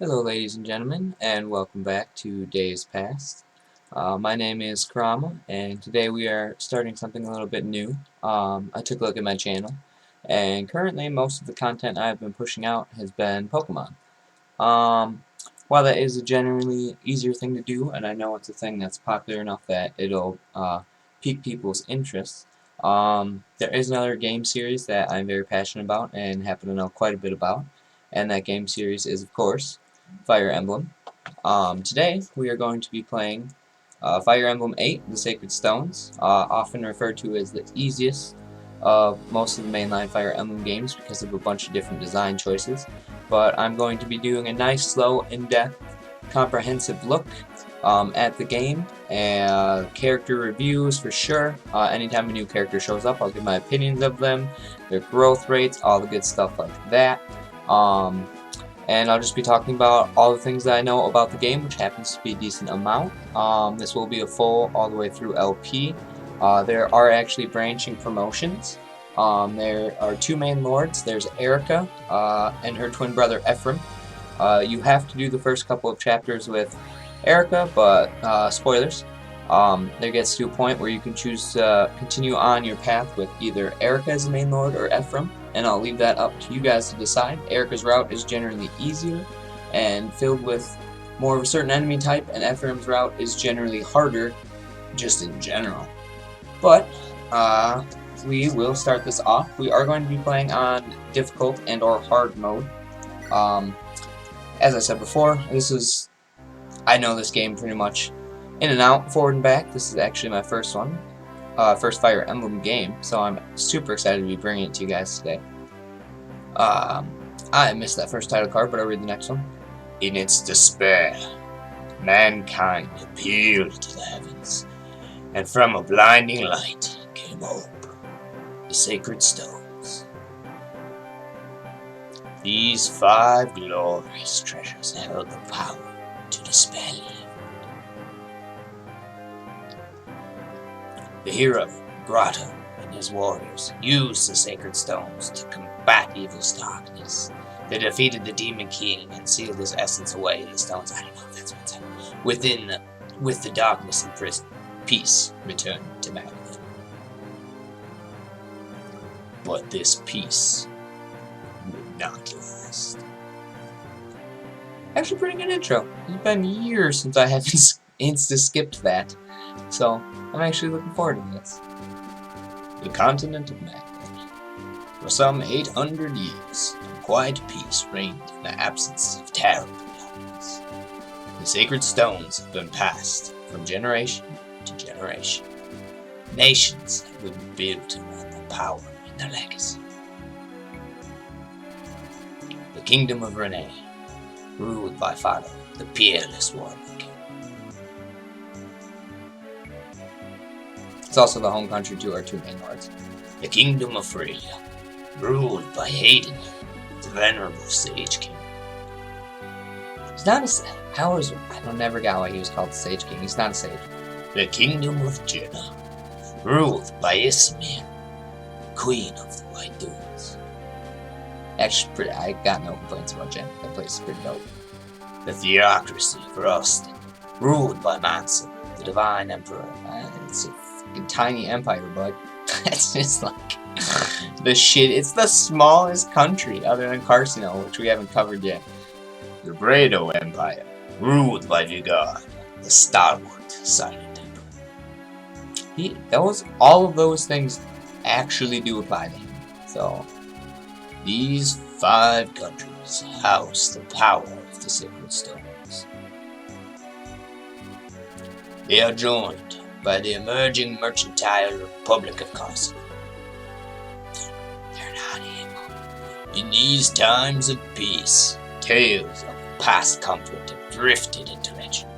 Hello ladies and gentlemen, and welcome back to Days Past. My name is Karama, and today we are starting something a little bit new. I took a look at my channel, and currently most of the content I've been pushing out has been Pokemon. Um, while that is a generally easier thing to do, and I know it's a thing that's popular enough that it'll pique people's interest, there is another game series that I'm very passionate about and happen to know quite a bit about, and that game series is, of course, Fire Emblem. Today we are going to be playing Fire Emblem 8, the Sacred Stones, often referred to as the easiest of most of the mainline Fire Emblem games because of a bunch of different design choices. But I'm going to be doing a nice, slow, in-depth, comprehensive look at the game, and character reviews for sure. Anytime a new character shows up, I'll give my opinions of them, their growth rates, all the good stuff like that. And I'll just be talking about all the things that I know about the game, which happens to be a decent amount. This will be a full all the way through LP. There are actually branching promotions. There are two main lords. There's Erica and her twin brother Ephraim. You have to do the first couple of chapters with Erica, but spoilers. There gets to a point where you can choose to continue on your path with either Erica as the main lord or Ephraim, and I'll leave that up to you guys to decide. Erica's route is generally easier and filled with more of a certain enemy type, and Ephraim's route is generally harder, just in general. But we will start this off. We are going to be playing on difficult and or hard mode. As I said before, I know this game pretty much in and out, forward and back. This is actually my first one, first Fire Emblem game, so I'm super excited to be bringing it to you guys today. I missed that first title card, but I'll read the next one. In its despair, mankind appealed to the heavens, and from a blinding light came hope, the sacred stones. These 5 glorious treasures held the power to dispel evil. The hero, Grotto, and his warriors used the sacred stones to combat evil's darkness. They defeated the Demon King and sealed his essence away in the stones. I don't know if that's what's happening. With the darkness in prison, peace returned to Magdalene. But this peace would not last. Actually, pretty good intro. It's been years since I have insta-skipped that, so I'm actually looking forward to this. The continent of Magdalene. For some 800 years, quiet peace reigned in the absence of terrible darkness. The sacred stones have been passed from generation to generation. Nations have been built around their power and their legacy. The kingdom of Renee, ruled by Fado, the peerless warrior king. It's also the home country to our two main lords. The kingdom of Freya, ruled by Hayden, the venerable Sage King. He's not a I never got why he was called the Sage King. He's not a sage. The kingdom of Jenna, ruled by Ismir, queen of the White Dunes. Actually, I got no complaints about Jenna. That place is pretty dope. The theocracy of Rustin, ruled by Manson, the divine emperor. It's a tiny empire, bud. It's just like the shit. It's the smallest country other than Carcino, which we haven't covered yet. The Bredo Empire, ruled by Vigard, the stalwart silent emperor. All of those things actually do apply to him. So these 5 countries house the power of the sacred stones. They are joined by the emerging mercantile Republic of Carson. They're not evil. In these times of peace, tales of past comfort have drifted into legend,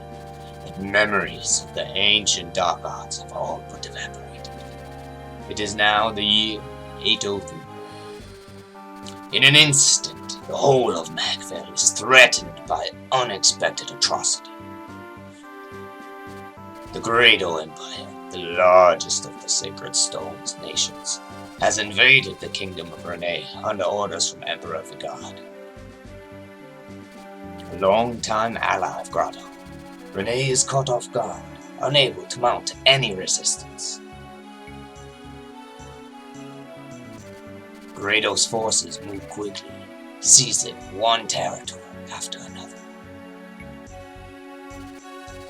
and memories of the ancient dark arts have all but evaporated. It is now the year 803. In an instant, the whole of Magvale is threatened by unexpected atrocity. The Grado Empire, the largest of the Sacred Stones nations, has invaded the kingdom of Renee under orders from Emperor Vigard. a long-time ally of Grotto. Renee is caught off guard, unable to mount any resistance. Grato's forces move quickly, seizing one territory after another.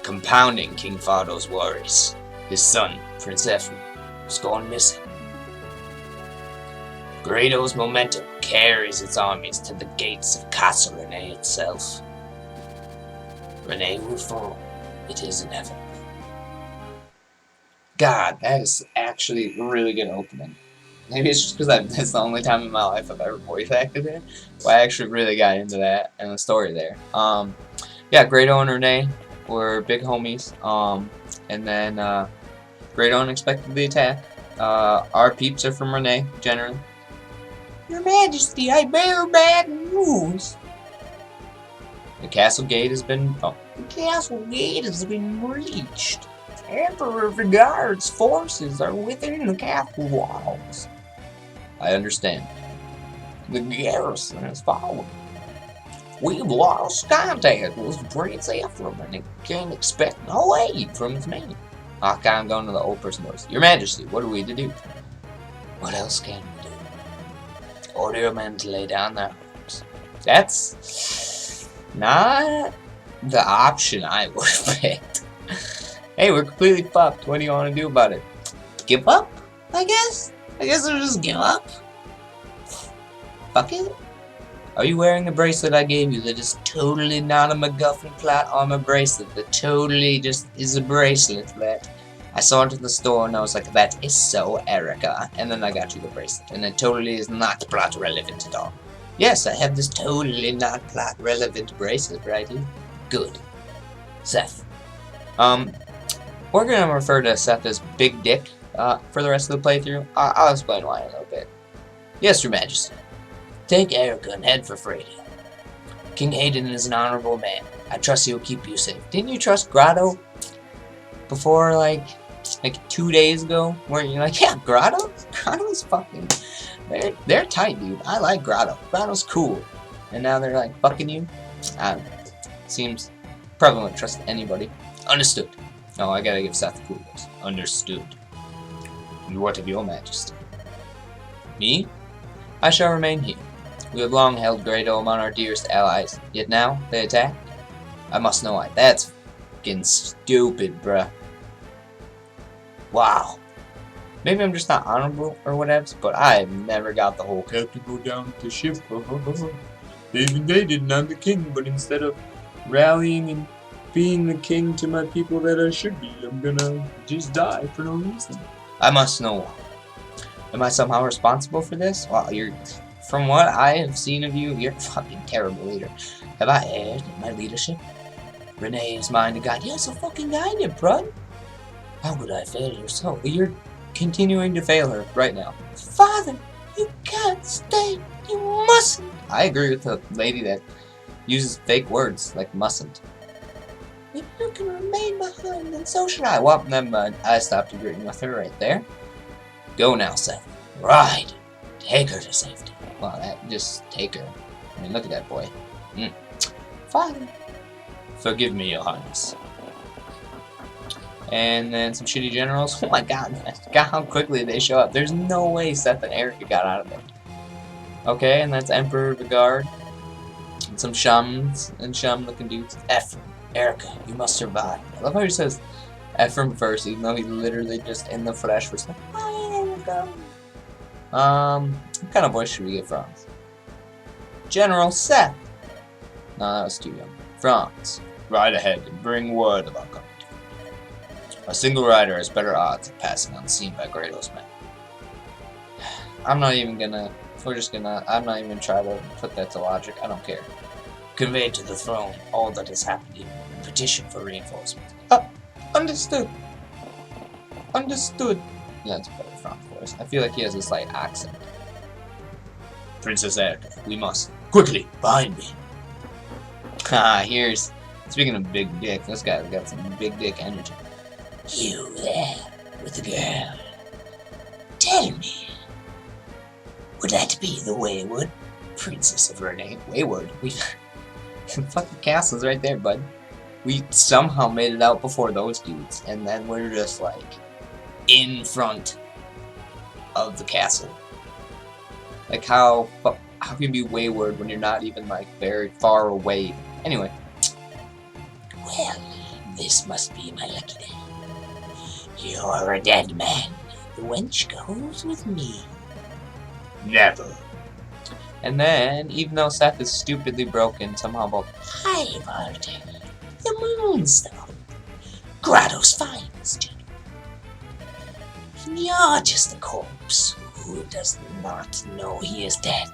Compounding King Fardo's worries, his son, Prince Ephraim, was gone missing. Grato's momentum carries its armies to the gates of Castle Renee itself. Renee will fall. It is inevitable. God, that is actually a really good opening. Maybe it's just because that's the only time in my life I've ever voice acted it. But I actually really got into that and the story there. Yeah, Grado and Renee were big homies. And then Grado unexpectedly attacked. Our peeps are from Renee, generally. Your Majesty, I bear bad news. The castle gate has been... Oh. The castle gate has been breached. Emperor Vigard's forces are within the castle walls. I understand. The garrison has fallen. We've lost contact with Prince Ephraim and can't expect no aid from his men. Okay, I'm going to the old person voice. Your Majesty, what are we to do? What else can we do? Order your men to lay down their arms. That's not the option I would have picked. Hey, we're completely fucked. What do you want to do about it? Give up? I guess? I guess we'll just give up. Fuck it. Are you wearing the bracelet I gave you that is totally not a MacGuffin plot armor bracelet? That totally just is a bracelet that I saw it in the store and I was like, that is so Erica. And then I got you the bracelet. And it totally is not plot relevant at all. Yes, I have this totally not plot relevant bracelet right here. Good. Seth. We're going to refer to Seth as Big Dick for the rest of the playthrough. I'll explain why in a little bit. Yes, Your Majesty. Take Erica and head for Fradia. King Hayden is an honorable man. I trust he will keep you safe. Didn't you trust Grotto before, like 2 days ago? Weren't you like, yeah, Grotto? Grotto's fucking... They're tight, dude. I like Grotto. Grotto's cool. And now they're, like, fucking you? I don't know. Seems... Probably won't trust anybody. Understood. No, I gotta give Seth cool voice. Understood. And what of Your Majesty? Me? I shall remain here. We have long held Grado among our dearest allies, yet now they attack? I must know why. That's fucking stupid, bruh. Wow. Maybe I'm just not honorable or whatever, but I have never got the whole have to go down to the ship. They didn't. I'm the king, but instead of rallying and being the king to my people that I should be, I'm gonna just die for no reason. I must know why. Am I somehow responsible for this? Well, from what I have seen of you, you're a fucking terrible leader. Have I erred in my leadership? Renee is mine to guide. You're so fucking guided, bro. How would I fail you so? You're continuing to fail her right now. Father, you can't stay. You mustn't. I agree with the lady that uses fake words like mustn't. If you can remain behind, then so should I. Well, never mind. I stopped agreeing with her right there. Go now, Seth. Ride. Take her to safety. Well, just take her. I mean, look at that boy. Father. Forgive me, Your Highness. And then some shitty generals. Oh my god, God, how quickly they show up. There's no way Seth and Erica got out of there. Okay, and that's Emperor Vigard. And some shamans and shaman-looking dudes. Ephraim, Erica, you must survive. I love how he says Ephraim first, even though he literally just in the flesh was like, Erica. What kind of voice should we get Franz? General Seth. No, that was too young. Franz, ride ahead and bring word of our coming. A single rider has better odds of passing unseen by Grado's men. I'm not even gonna try to put that to logic. I don't care. Convey to the throne all that has happened here. Petition for reinforcements. Understood. Understood. Yeah, that's a better Franz voice. I feel like he has a slight accent. Princess Erica, we must. Quickly, behind me. Here's... Speaking of big dick, this guy's got some big dick energy. You there, with the girl. Tell me, would that be the wayward Princess of Renee? Wayward? Fucking castle's right there, bud. We somehow made it out before those dudes, and then we're just like in front of the castle. Like how can you be wayward when you're not even like very far away? Anyway. Well, this must be my lucky day. You're a dead man. The wench goes with me. Never. And then, even though Seth is stupidly broken, somehow both Hi, Walter. The Moonstone. Grotto's finest. And you're just a corpse who does not know he is dead.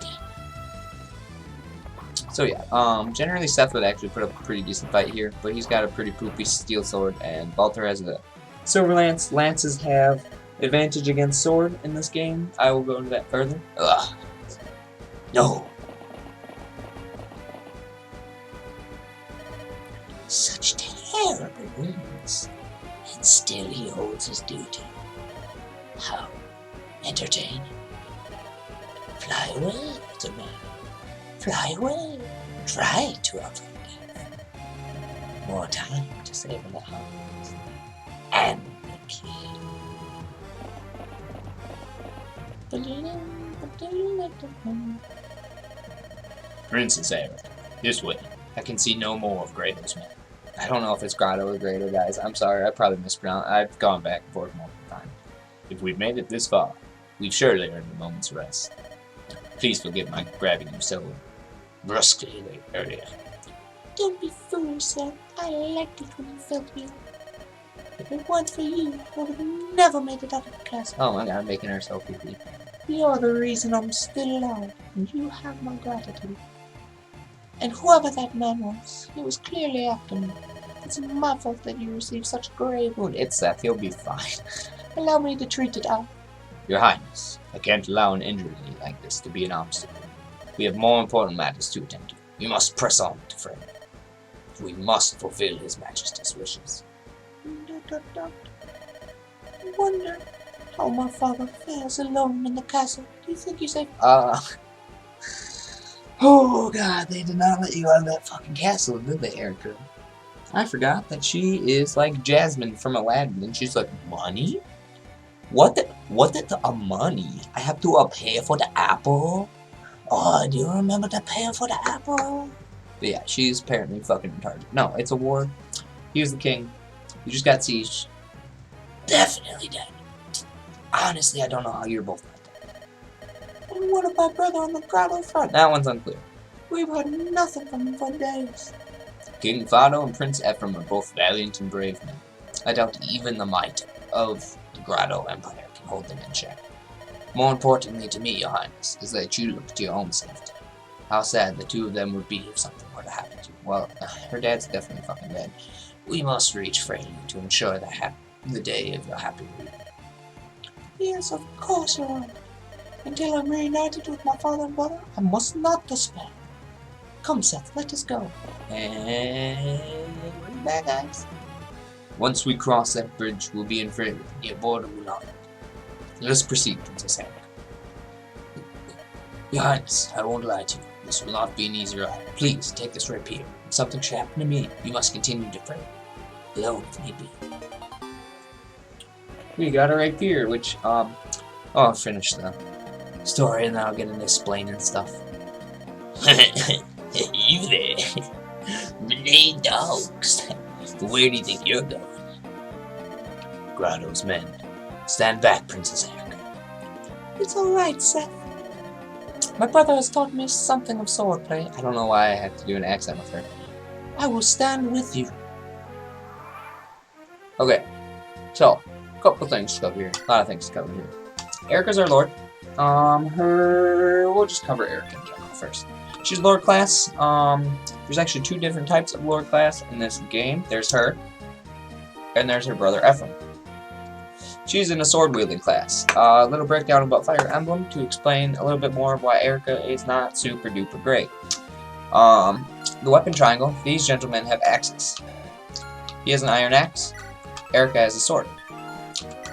So yeah, generally Seth would actually put up a pretty decent fight here, but he's got a pretty poopy steel sword, and Balthar has a silver lance. Lances have advantage against sword in this game. I will go into that further. Ugh. No. Such terrible wounds, and still he holds his duty. How entertaining. Fly away, little man. Fly away. Try to avoid more time to save the heart and the key. Princess Eric, this way. I can see no more of Grato's men. I don't know if it's Grotto or Grato, guys. I'm sorry, I probably mispronounced. I've gone back and forth multiple times. If we've made it this far, we've surely earned a moment's rest. Please forgive my grabbing you so brusquely earlier. Don't be foolish, Seth. I liked it when you felt me up. If it weren't for you, I would have never made it out of the castle. Oh my god, I'm making her so creepy. You're the reason I'm still alive, and you have my gratitude. And whoever that man was, he was clearly after me. It's my fault that you received such a grave wound. It's Seth, he'll be fine. Allow me to treat it out. Your Highness, I can't allow an injury like this to be an obstacle. We have more important matters to attend to. We must press on to Frey. We must fulfill His Majesty's wishes. I wonder how my father fares alone in the castle. Do you think he's a... Oh god, they did not let you out of that fucking castle, did they, Erica? I forgot that she is like Jasmine from Aladdin, and she's like, money? What the money? I have to pay for the apple? Oh, do you remember the pay for the apple? But yeah, she's apparently fucking retarded. No, it's a war. He was the king. You just got sieged. Definitely dead. Honestly, I don't know how you're both not dead. And what about brother on the grotto front? That one's unclear. We've heard nothing from him for days. King Fado and Prince Ephraim are both valiant and brave men. I doubt even the might of the Grotto Empire can hold them in check. More importantly to me, Your Highness, is that you look to your own safety. How sad the two of them would be if something were to happen to you. Well, her dad's definitely fucking dead. We must reach Frey to ensure that the day of your happy reunion. Yes, of course you're right. Until I'm reunited with my father and brother, I must not despair. Come, Seth, let us go. And we're back, guys. Once we cross that bridge, we'll be in Frey. Your border will not. Let us proceed, Princess Eric. Your Highness, I won't lie to you. This will not be an easy ride. Please, take this rapier. If something should happen to me, you must continue to pray. Alone if need be. We got a rapier, which, I'll finish the story and then I'll get into explaining stuff. You there? Renee dogs. Where do you think you're going? Grotto's men. Stand back, Princess Eric. It's alright, Seth. My brother has taught me something of swordplay. I don't know why I have to do an accent with her. I will stand with you. Okay, so, a couple things to cover here. A lot of things to cover here. Erica's our lord. We'll just cover Erica in general first. She's Lord class. There's actually two different types of Lord class in this game. There's her, and there's her brother Ephraim. She's in a sword-wielding class. A little breakdown about Fire Emblem to explain a little bit more of why Erica is not super-duper great. The weapon triangle, these gentlemen have axes. He has an iron axe. Erica has a sword.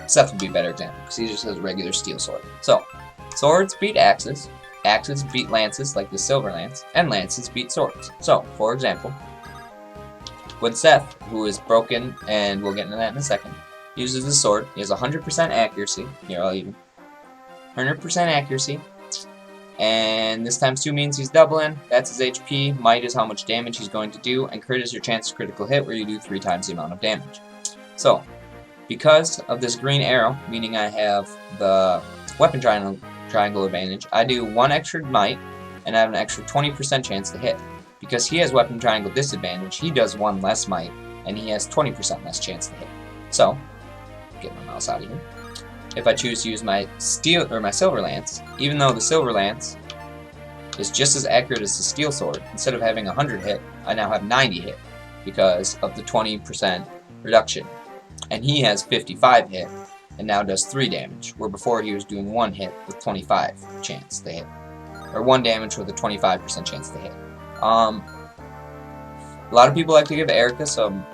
Seth would be a better example, because he just has a regular steel sword. So, swords beat axes. axes beat lances, like the silver lance, and lances beat swords. So, for example, when Seth, who is broken, and we'll get into that in a second, uses his sword, he has 100% accuracy. Here, I'll even. 100% accuracy. And this times 2 means he's doubling. That's his HP. Might is how much damage he's going to do. And crit is your chance to critical hit, where you do 3 times the amount of damage. So, because of this green arrow, meaning I have the weapon triangle advantage, I do 1 extra might, and I have an extra 20% chance to hit. Because he has weapon triangle disadvantage, he does 1 less might, and he has 20% less chance to hit. So, get my mouse out of here. If I choose to use my steel or my silver lance, even though the silver lance is just as accurate as the steel sword, instead of having 100 hit, I now have 90 hit because of the 20% reduction. And he has 55 hit and now does 3 damage, where before he was doing 1 hit with 25 chance to hit, or 1 damage with a 25% chance to hit. A lot of people like to give Erica some.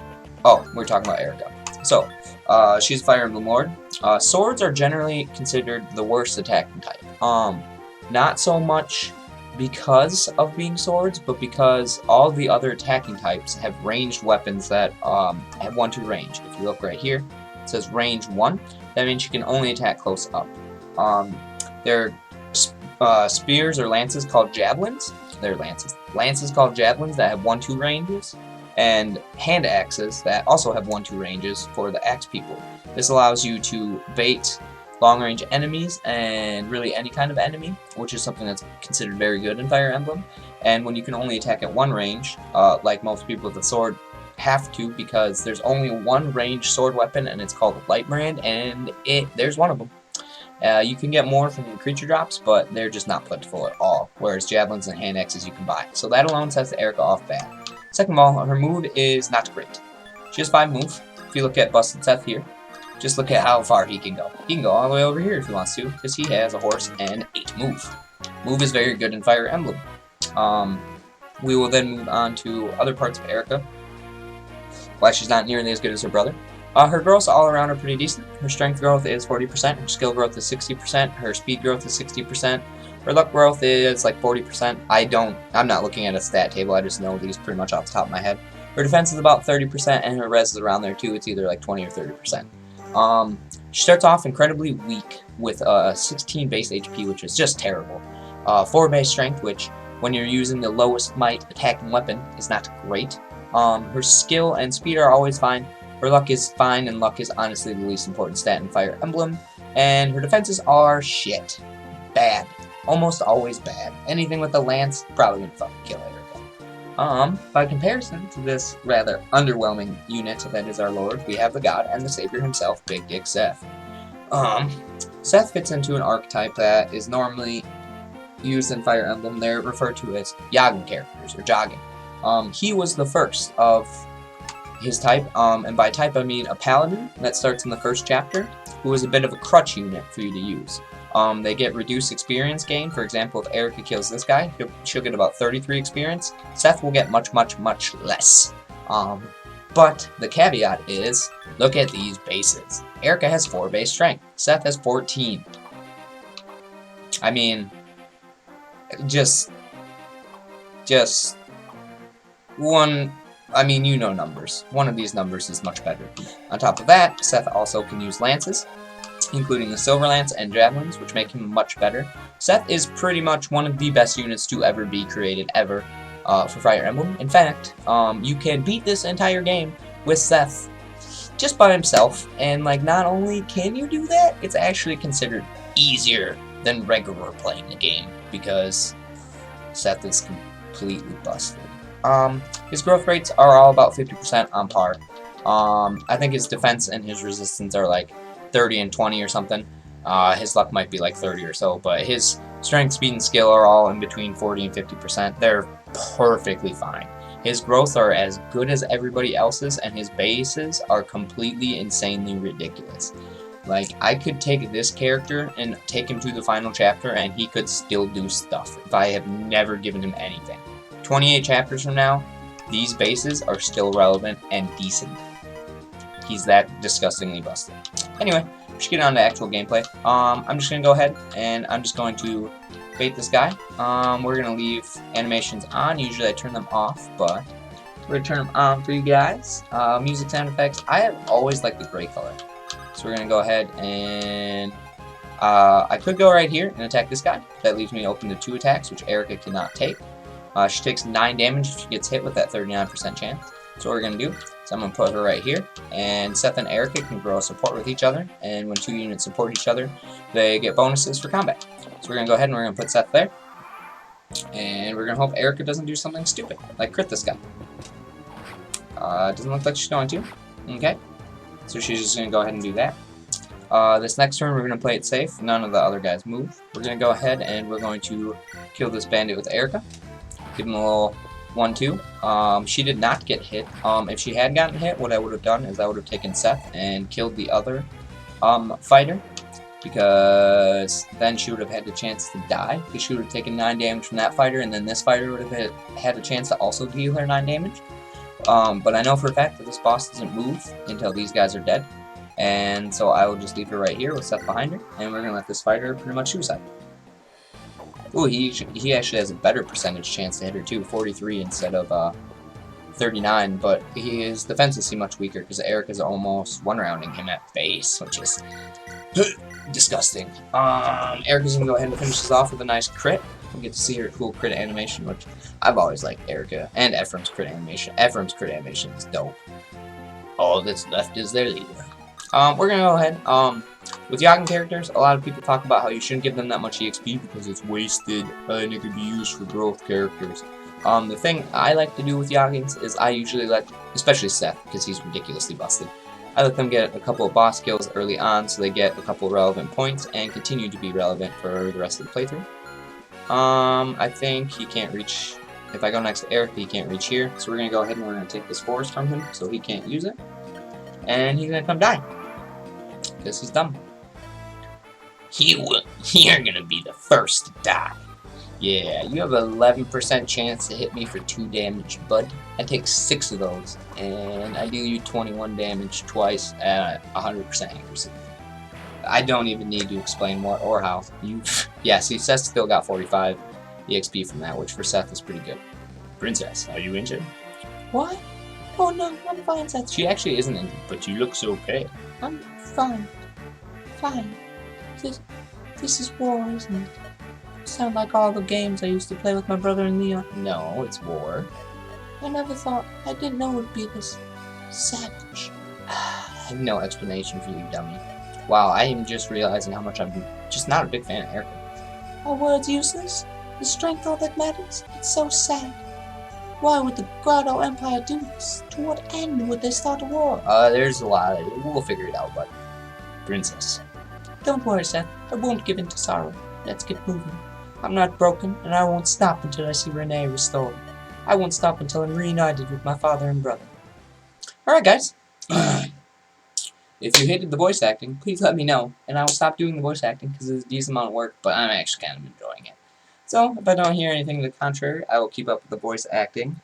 Oh, we're talking about Erica. So, she's Fire Emblem Lord. Swords are generally considered the worst attacking type. Not so much because of being swords, but because all the other attacking types have ranged weapons that have 1-2 range. If you look right here, it says range 1. That means you can only attack close up. There are spears or lances called javelins. They're lances. Lances called javelins that have 1-2 ranges, and hand axes that also have 1-2 ranges for the axe people. This allows you to bait long-range enemies and really any kind of enemy, which is something that's considered very good in Fire Emblem. And when you can only attack at 1 range, like most people with a sword have to, because there's only 1 ranged sword weapon, and it's called a light brand, and there's one of them. You can get more from creature drops, but they're just not plentiful at all, whereas javelins and hand axes you can buy. So that alone sets Erica off bad. Second of all, her move is not great. She has 5 moves. If you look at Busted Seth here, just look at how far he can go. He can go all the way over here if he wants to, because he has a horse and 8 move. Move is very good in Fire Emblem. We will then move on to other parts of Erica. Why she's not nearly as good as her brother. Her growths all around are pretty decent. Her strength growth is 40%, her skill growth is 60%, her speed growth is 60%, her luck growth is like 40%. I'm not looking at a stat table, I just know these pretty much off the top of my head. Her defense is about 30%, and her res is around there too. It's either like 20 or 30%. She starts off incredibly weak with 16 base HP, which is just terrible. 4 base strength, which when you're using the lowest might attacking weapon is not great. Her skill and speed are always fine. Her luck is fine, and luck is honestly the least important stat in Fire Emblem. And her defenses are shit. Bad. Almost always bad. Anything with a lance, probably gonna fucking kill Erica. By comparison to this rather underwhelming unit that is our Lord, we have the God and the Savior himself, Big Dick Seth. Seth fits into an archetype that is normally used in Fire Emblem. They're referred to as Yagen characters, or jogging. He was the first of his type, and by type I mean a paladin that starts in the first chapter, who is a bit of a crutch unit for you to use. They get reduced experience gain. For example, if Erica kills this guy, she'll get about 33 experience. Seth will get much, much, much less. But the caveat is, look at these bases. Erica has 4 base strength. Seth has 14. I mean, just one. I mean, you know numbers. One of these numbers is much better. On top of that, Seth also can use lances, including the silver lance and javelins, which make him much better. Seth is pretty much one of the best units to ever be created ever for Fire Emblem. In fact, you can beat this entire game with Seth just by himself, and like, not only can you do that, it's actually considered easier than regular playing the game, because Seth is completely busted. His growth rates are all about 50% on par. I think his defense and his resistance are like 30 and 20 or something. His luck might be like 30 or so, but his strength, speed, and skill are all in between 40 and 50%. They're perfectly fine. His growths are as good as everybody else's, and his bases are completely insanely ridiculous. Like, I could take this character and take him to the final chapter, and he could still do stuff if I have never given him anything. 28 chapters from now, these bases are still relevant and decent. He's that disgustingly busted. Anyway, let's get on to actual gameplay. I'm just going to go ahead and I'm just going to bait this guy. We're gonna leave animations on. Usually I turn them off, but we're gonna turn them on for you guys. Music sound effects. I have always liked the gray color, so we're gonna go ahead and I could go right here and attack this guy. That leaves me open to 2 attacks, which Erica cannot take. She takes 9 damage if she gets hit with that 39% chance. So what we're going to do is I'm going to put her right here, and Seth and Erica can grow support with each other, and when 2 units support each other, they get bonuses for combat. So we're going to go ahead and we're going to put Seth there, and we're going to hope Erica doesn't do something stupid, like crit this guy. Doesn't look like she's going to. Okay, so she's just going to go ahead and do that. This next turn we're going to play it safe. None of the other guys move. We're going to go ahead and we're going to kill this bandit with Erica. Give him a little 1-2. She did not get hit. If she had gotten hit, what I would have done is I would have taken Seth and killed the other fighter, because then she would have had the chance to die, because she would have taken 9 damage from that fighter, and then this fighter would have had a chance to also deal her 9 damage. But I know for a fact that this boss doesn't move until these guys are dead. And so I will just leave her right here with Seth behind her, and we're going to let this fighter pretty much suicide. Ooh, he actually has a better percentage chance to hit her too, 43 instead of 39, but his defenses seem much weaker because Erica's almost one-rounding him at base, which is disgusting. Erica's going to go ahead and finish this off with a nice crit. We get to see her cool crit animation, which I've always liked Erica, and Ephraim's crit animation. Ephraim's crit animation is dope. All that's left is their leader. We're gonna go ahead. With Yagen characters, a lot of people talk about how you shouldn't give them that much EXP because it's wasted and it could be used for growth characters. The thing I like to do with Yagens is I usually let, especially Seth, because he's ridiculously busted, I let them get a couple of boss kills early on so they get a couple of relevant points and continue to be relevant for the rest of the playthrough. I think he can't reach, if I go next to Eric, he can't reach here, so we're gonna go ahead and we're gonna take this forest from him so he can't use it. And he's gonna come die. Because he's dumb. You're gonna be the first to die. Yeah, you have an 11% chance to hit me for 2 damage, bud. I take 6 of those, and I deal you 21 damage twice at 100% accuracy. I don't even need to explain what or how. Yeah, see, Seth still got 45 EXP from that, which for Seth is pretty good. Princess, are you injured? What? Oh no, I'm fine, Seth. She actually isn't injured, but you look so pale. I'm fine. Fine. This is war, isn't it? Sound like all the games I used to play with my brother and Leon. No, it's war. I didn't know it would be this savage. I have no explanation for you, dummy. Wow, I am just realizing how much I'm just not a big fan of Erica. Are words useless? Is strength all that matters? It's so sad. Why would the Grotto Empire do this? To what end would they start a war? There's a lot. We'll figure it out, bud. Princess. Don't worry, Seth. I won't give in to sorrow. Let's get moving. I'm not broken, and I won't stop until I see Renee restored. I won't stop until I'm reunited with my father and brother. Alright, guys. If you hated the voice acting, please let me know, and I will stop doing the voice acting because it's a decent amount of work, but I'm actually kind of enjoying it. So, if I don't hear anything to the contrary, I will keep up with the voice acting.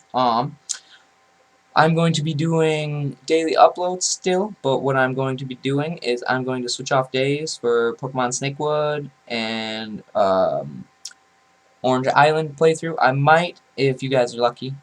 I'm going to be doing daily uploads still, but what I'm going to be doing is I'm going to switch off days for Pokemon Snakewood and Orange Island playthrough. I might, if you guys are lucky,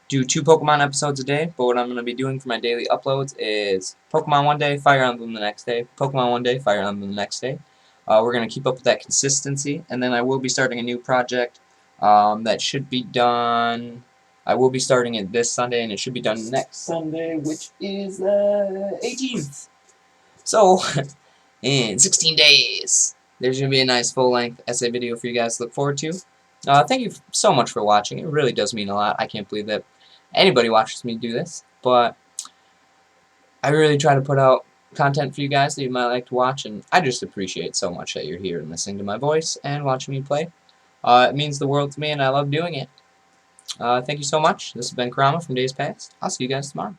do 2 Pokemon episodes a day, but what I'm going to be doing for my daily uploads is Pokemon one day, Fire Emblem the next day, Pokemon one day, Fire Emblem the next day. We're going to keep up with that consistency, and then I will be starting a new project that should be done. I will be starting it this Sunday, and it should be done next Sunday, which is the 18th. So, in 16 days, there's going to be a nice full-length essay video for you guys to look forward to. Thank you so much for watching. It really does mean a lot. I can't believe that anybody watches me do this, but I really try to put out content for you guys that you might like to watch, and I just appreciate so much that you're here and listening to my voice and watching me play. It means the world to me, and I love doing it. Thank you so much. This has been Kurama from Days Past. I'll see you guys tomorrow.